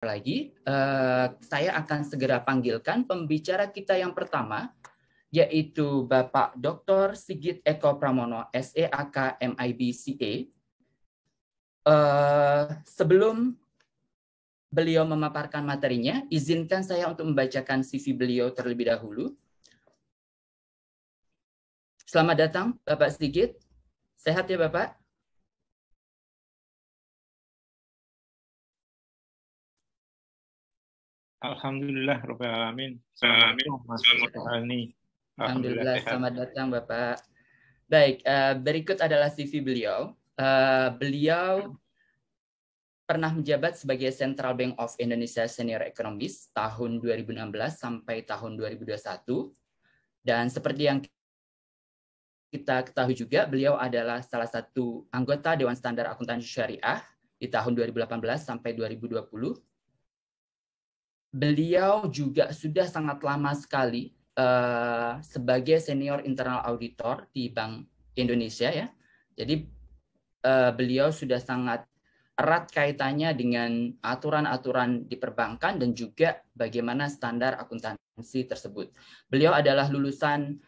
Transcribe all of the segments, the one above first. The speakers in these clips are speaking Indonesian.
lagi, saya akan segera panggilkan pembicara kita yang pertama, yaitu Bapak Dr. Sigit Eko Pramono, SEAK MIB CA. Sebelum beliau memaparkan materinya, izinkan saya untuk membacakan CV beliau terlebih dahulu. Selamat datang, Bapak Sigit. Sehat ya, Bapak? Alhamdulillah Rabbil Alamin. Assalamualaikum Mas Suhani. Alhamdulillah, sehat. selamat datang Bapak. Baik, berikut adalah CV beliau. Beliau pernah menjabat sebagai Central Bank of Indonesia Senior Economist tahun 2016 sampai tahun 2021. Dan seperti yang kita ketahui juga, beliau adalah salah satu anggota Dewan Standar Akuntansi Syariah di tahun 2018 sampai 2020. Beliau juga sudah sangat lama sekali sebagai senior internal auditor di Bank Indonesia ya. Jadi beliau sudah sangat erat kaitannya dengan aturan-aturan di perbankan dan juga bagaimana standar akuntansi tersebut. Beliau adalah lulusan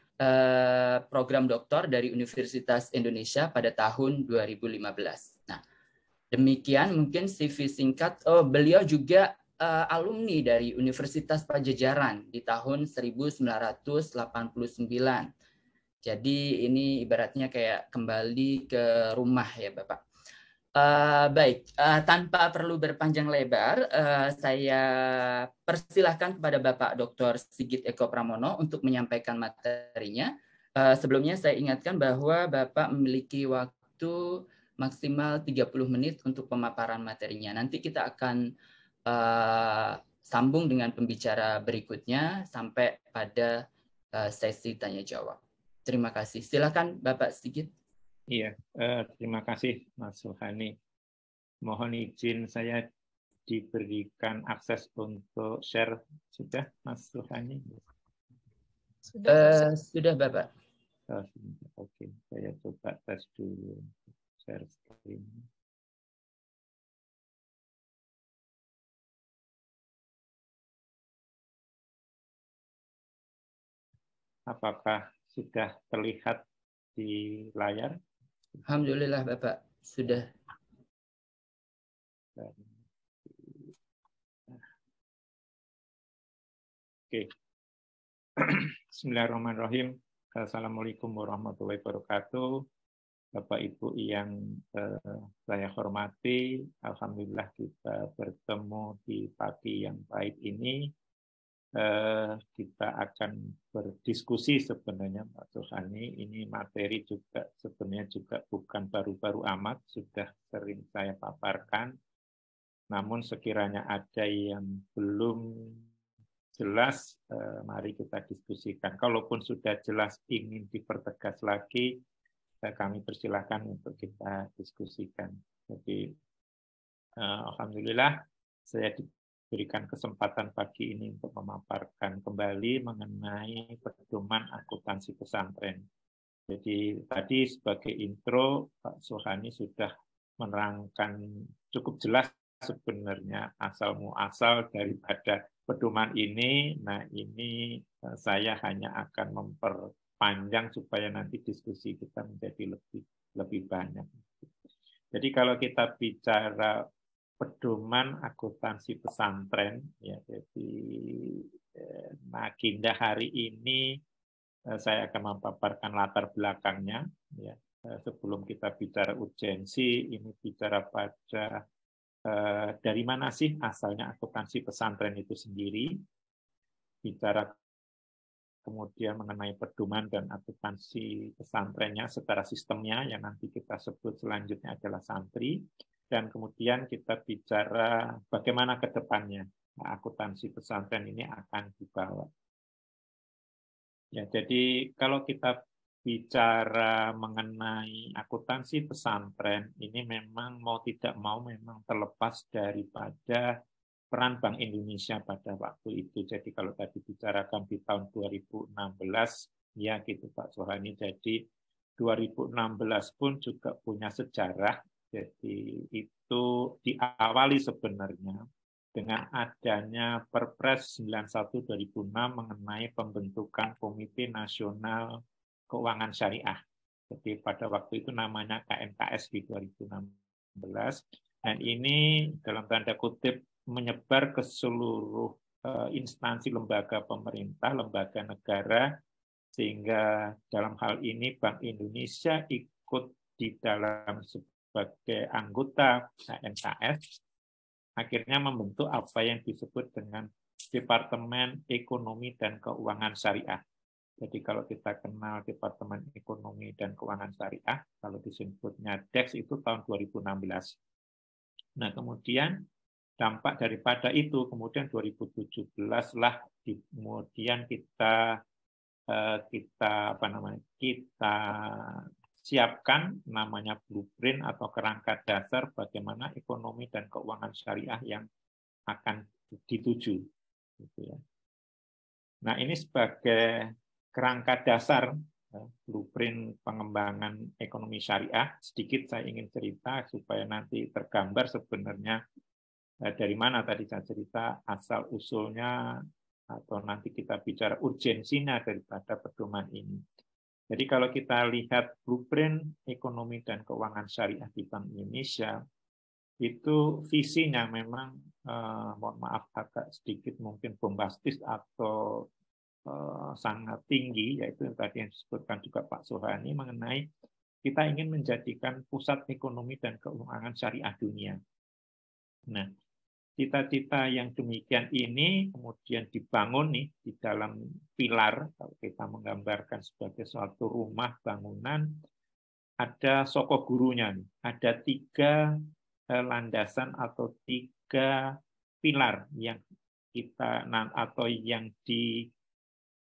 program doktor dari Universitas Indonesia pada tahun 2015. Nah, demikian mungkin CV singkat. Beliau juga alumni dari Universitas Pajajaran di tahun 1989. Jadi ini ibaratnya kayak kembali ke rumah ya Bapak. Baik, tanpa perlu berpanjang lebar, saya persilahkan kepada Bapak Dr. Sigit Eko Pramono untuk menyampaikan materinya. Sebelumnya saya ingatkan bahwa Bapak memiliki waktu maksimal 30 menit untuk pemaparan materinya. Nanti kita akan sambung dengan pembicara berikutnya sampai pada sesi tanya jawab. Terima kasih. Silakan Bapak Sigit. Iya, terima kasih Mas Suhani. Mohon izin saya diberikan akses untuk share sudah Mas Suhani? Sudah Bapak. Oke, saya coba tes dulu share screen. Apakah sudah terlihat di layar? Alhamdulillah Bapak, sudah. Oke. Bismillahirrahmanirrahim. Assalamualaikum warahmatullahi wabarakatuh. Bapak Ibu yang saya hormati, alhamdulillah kita bertemu di pagi yang baik ini. Kita akan berdiskusi sebenarnya Pak Suhani. Ini materi juga sebenarnya juga bukan baru-baru amat, sudah sering saya paparkan. Namun sekiranya ada yang belum jelas, mari kita diskusikan. Kalaupun sudah jelas ingin dipertegas lagi, kami persilahkan untuk kita diskusikan. Jadi, alhamdulillah saya diberikan kesempatan pagi ini untuk memaparkan kembali mengenai pedoman akuntansi pesantren. Jadi tadi sebagai intro Pak Suhani sudah menerangkan cukup jelas sebenarnya asal muasal daripada pedoman ini. Nah, ini saya hanya akan memperpanjang supaya nanti diskusi kita menjadi lebih banyak. Jadi kalau kita bicara pedoman akuntansi pesantren, ya, jadi agenda hari ini saya akan memaparkan latar belakangnya. Ya, sebelum kita bicara urgensi, ini bicara pada dari mana sih asalnya akuntansi pesantren itu sendiri, bicara kemudian mengenai pedoman dan akuntansi pesantrennya secara sistemnya yang nanti kita sebut selanjutnya adalah santri, dan kemudian kita bicara bagaimana ke depannya akuntansi pesantren ini akan dibawa. Ya, jadi kalau kita bicara mengenai akuntansi pesantren, ini memang mau tidak mau memang terlepas daripada peran Bank Indonesia pada waktu itu. Jadi kalau tadi bicarakan di tahun 2016, ya gitu Pak Suhani, jadi 2016 pun juga punya sejarah. Jadi itu diawali sebenarnya dengan adanya Perpres 91/2006 mengenai pembentukan Komite Nasional Keuangan Syariah. Jadi pada waktu itu namanya KNKS di 2016. Dan ini dalam tanda kutip menyebar ke seluruh instansi lembaga pemerintah, lembaga negara, sehingga dalam hal ini Bank Indonesia ikut di dalam sebagai anggota KNKS, akhirnya membentuk apa yang disebut dengan Departemen Ekonomi dan Keuangan Syariah. Jadi kalau kita kenal Departemen Ekonomi dan Keuangan Syariah, kalau disebutnya DEX itu tahun 2016. Nah, kemudian dampak daripada itu, kemudian 2017 lah kemudian kita siapkan namanya blueprint atau kerangka dasar bagaimana ekonomi dan keuangan syariah yang akan dituju. Gitu ya. Nah, ini sebagai kerangka dasar blueprint pengembangan ekonomi syariah, sedikit saya ingin cerita supaya nanti tergambar sebenarnya dari mana tadi saya cerita asal-usulnya atau nanti kita bicara urgensinya daripada pedoman ini. Jadi kalau kita lihat blueprint ekonomi dan keuangan syariah di Bank Indonesia, itu visinya memang, mohon maaf agak sedikit mungkin bombastis atau sangat tinggi, yaitu yang tadi yang disebutkan juga Pak Sohani mengenai kita ingin menjadikan pusat ekonomi dan keuangan syariah dunia. Nah, cita-cita yang demikian ini kemudian dibangun nih di dalam pilar, kalau kita menggambarkan sebagai suatu rumah bangunan, ada soko gurunya, ada 3 landasan atau 3 pilar yang kita atau yang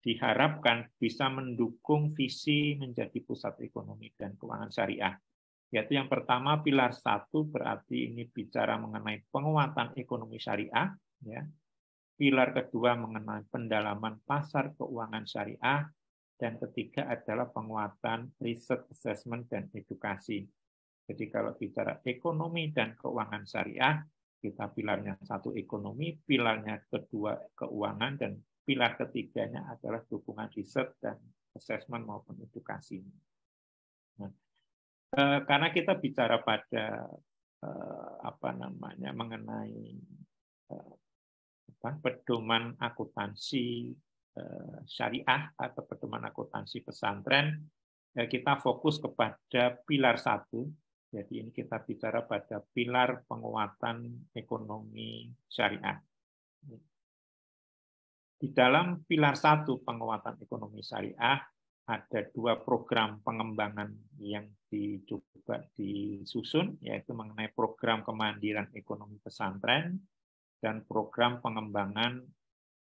diharapkan bisa mendukung visi menjadi pusat ekonomi dan keuangan syariah. Yaitu yang pertama, pilar 1 berarti ini bicara mengenai penguatan ekonomi syariah. Ya. Pilar kedua mengenai pendalaman pasar keuangan syariah. Dan ketiga adalah penguatan riset, assessment, dan edukasi. Jadi kalau bicara ekonomi dan keuangan syariah, kita pilarnya 1 ekonomi, pilarnya kedua keuangan, dan pilar ketiganya adalah dukungan riset dan assessment maupun edukasi. Nah, karena kita bicara pada mengenai pedoman akuntansi syariah atau pedoman akuntansi pesantren, kita fokus kepada pilar 1. Jadi ini kita bicara pada pilar penguatan ekonomi syariah. Di dalam pilar 1 penguatan ekonomi syariah, ada 2 program pengembangan yang dicoba disusun, yaitu mengenai program kemandirian ekonomi pesantren dan program pengembangan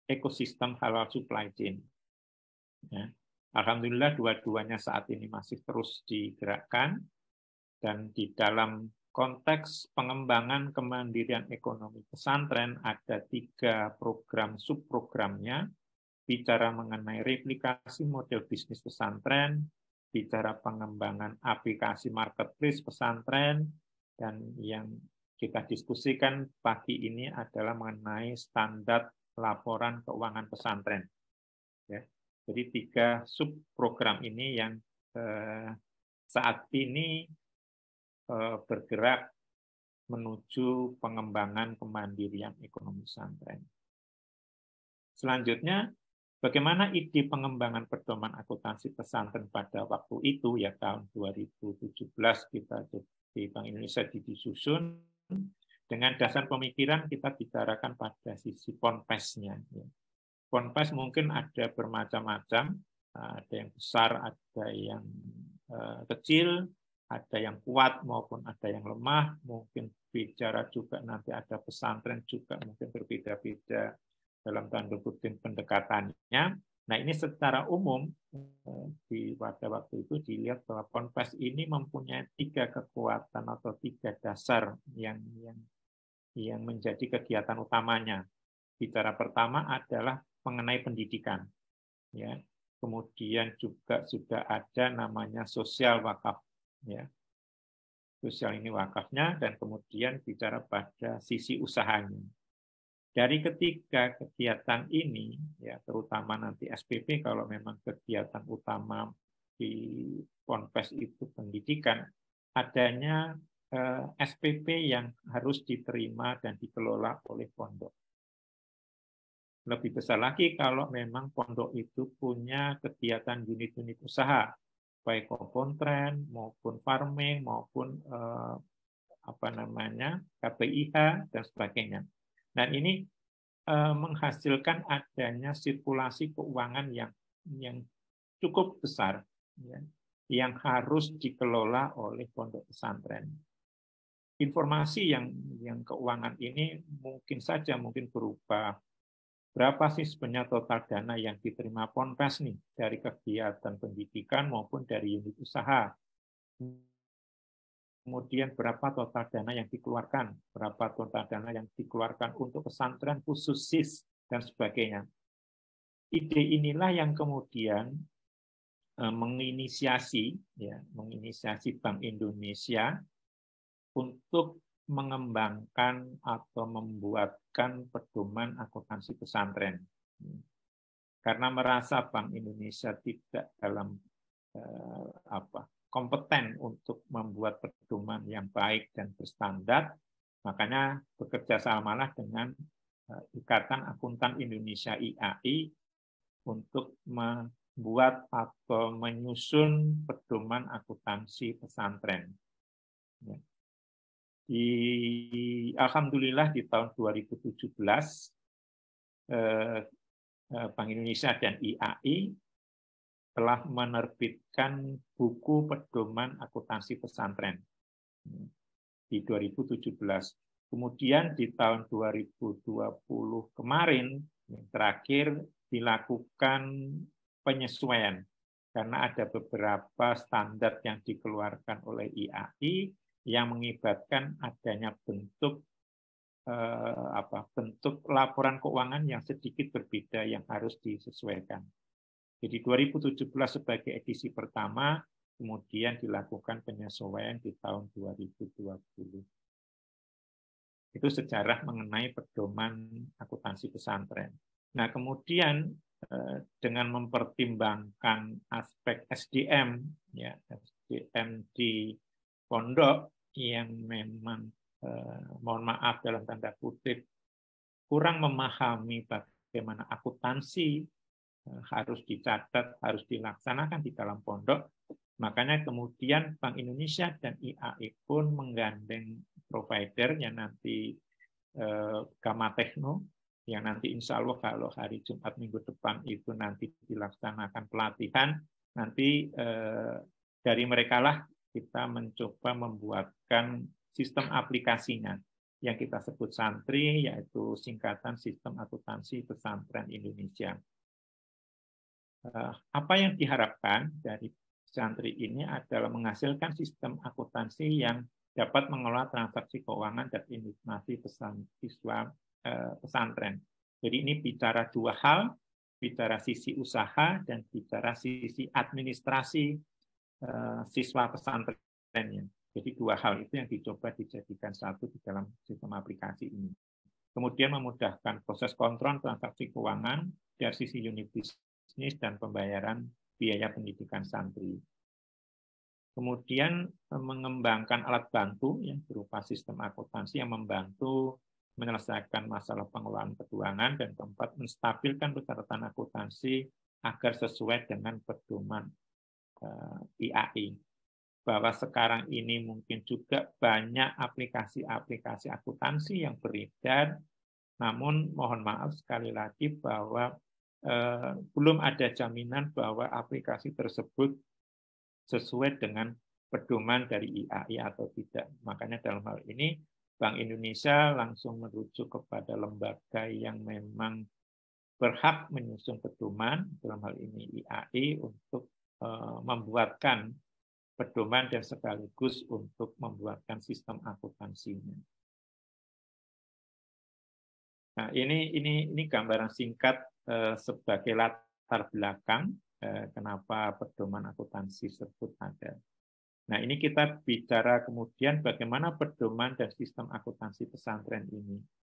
ekosistem halal supply chain. Ya. Alhamdulillah dua-duanya saat ini masih terus digerakkan, dan di dalam konteks pengembangan kemandirian ekonomi pesantren ada 3 program subprogramnya. Bicara mengenai replikasi model bisnis pesantren, bicara pengembangan aplikasi marketplace pesantren, dan yang kita diskusikan pagi ini adalah mengenai standar laporan keuangan pesantren. Ya. Jadi 3 subprogram ini yang saat ini bergerak menuju pengembangan kemandirian ekonomi pesantren. Selanjutnya, bagaimana ide pengembangan pedoman akuntansi pesantren pada waktu itu, ya tahun 2017 kita di Bank Indonesia disusun, dengan dasar pemikiran kita bicarakan pada sisi ponpes-nya. Ponpes mungkin ada bermacam-macam, ada yang besar, ada yang kecil, ada yang kuat maupun ada yang lemah, mungkin bicara juga nanti ada pesantren juga mungkin berbeda-beda dalam tanda kutip pendekatannya. Nah, ini secara umum pada waktu itu dilihat bahwa ponpes ini mempunyai 3 kekuatan atau 3 dasar yang menjadi kegiatan utamanya. Bicara pertama adalah mengenai pendidikan. Ya. Kemudian juga sudah ada namanya sosial wakaf. Ya. Sosial ini wakafnya, dan kemudian bicara pada sisi usahanya. Dari ketiga kegiatan ini, ya terutama nanti SPP kalau memang kegiatan utama di Ponpes itu pendidikan, adanya SPP yang harus diterima dan dikelola oleh pondok. Lebih besar lagi kalau memang pondok itu punya kegiatan unit-unit usaha, baik kompontren maupun farming maupun KPIH dan sebagainya. Dan ini menghasilkan adanya sirkulasi keuangan yang cukup besar, ya, yang harus dikelola oleh pondok pesantren. Informasi yang keuangan ini mungkin berupa berapa sih sebenarnya total dana yang diterima Ponpes nih dari kegiatan pendidikan maupun dari unit usaha. Kemudian berapa total dana yang dikeluarkan, berapa total dana yang dikeluarkan untuk pesantren khusus SIS dan sebagainya. Ide inilah yang kemudian menginisiasi Bank Indonesia untuk mengembangkan atau membuatkan pedoman akuntansi pesantren. Karena merasa Bank Indonesia tidak dalam kompeten untuk membuat pedoman yang baik dan berstandar, makanya bekerja samalah dengan Ikatan Akuntan Indonesia IAI untuk membuat atau menyusun pedoman akuntansi pesantren. Alhamdulillah di tahun 2017 Bank Indonesia dan IAI telah menerbitkan buku pedoman akuntansi pesantren di 2017. Kemudian di tahun 2020 kemarin yang terakhir dilakukan penyesuaian karena ada beberapa standar yang dikeluarkan oleh IAI yang mengibatkan adanya bentuk laporan keuangan yang sedikit berbeda yang harus disesuaikan. Jadi 2017 sebagai edisi pertama, kemudian dilakukan penyesuaian di tahun 2020. Itu sejarah mengenai pedoman akuntansi pesantren. Nah, kemudian dengan mempertimbangkan aspek SDM, ya SDM di pondok yang memang mohon maaf dalam tanda kutip kurang memahami bagaimana akuntansi harus dicatat, harus dilaksanakan di dalam pondok. Makanya kemudian Bank Indonesia dan IAI pun menggandeng provider yang nanti Gamma Techno, yang nanti insya Allah kalau hari Jumat minggu depan itu nanti dilaksanakan pelatihan, nanti dari merekalah kita mencoba membuatkan sistem aplikasinya yang kita sebut Santri, yaitu singkatan Sistem Akuntansi Pesantren Indonesia. Apa yang diharapkan dari Santri ini adalah menghasilkan sistem akuntansi yang dapat mengelola transaksi keuangan dan informasi siswa pesantren. Jadi ini bicara dua hal, bicara sisi usaha dan bicara sisi administrasi siswa pesantrennya. Jadi dua hal itu yang dicoba dijadikan satu di dalam sistem aplikasi ini. Kemudian memudahkan proses kontrol transaksi keuangan dari sisi unit bisnis dan pembayaran biaya pendidikan santri. Kemudian mengembangkan alat bantu yang berupa sistem akuntansi yang membantu menyelesaikan masalah pengelolaan keuangan dan keempat menstabilkan persyaratan akuntansi agar sesuai dengan pedoman IAI. Bahwa sekarang ini mungkin juga banyak aplikasi-aplikasi akuntansi yang beredar, namun mohon maaf sekali lagi bahwa belum ada jaminan bahwa aplikasi tersebut sesuai dengan pedoman dari IAI atau tidak. Makanya dalam hal ini Bank Indonesia langsung merujuk kepada lembaga yang memang berhak menyusun pedoman, dalam hal ini IAI, untuk membuatkan pedoman dan sekaligus untuk membuatkan sistem akuntansinya. Nah, ini gambaran singkat sebagai latar belakang kenapa pedoman akuntansi tersebut ada. Nah, ini kita bicara kemudian bagaimana pedoman dan sistem akuntansi pesantren ini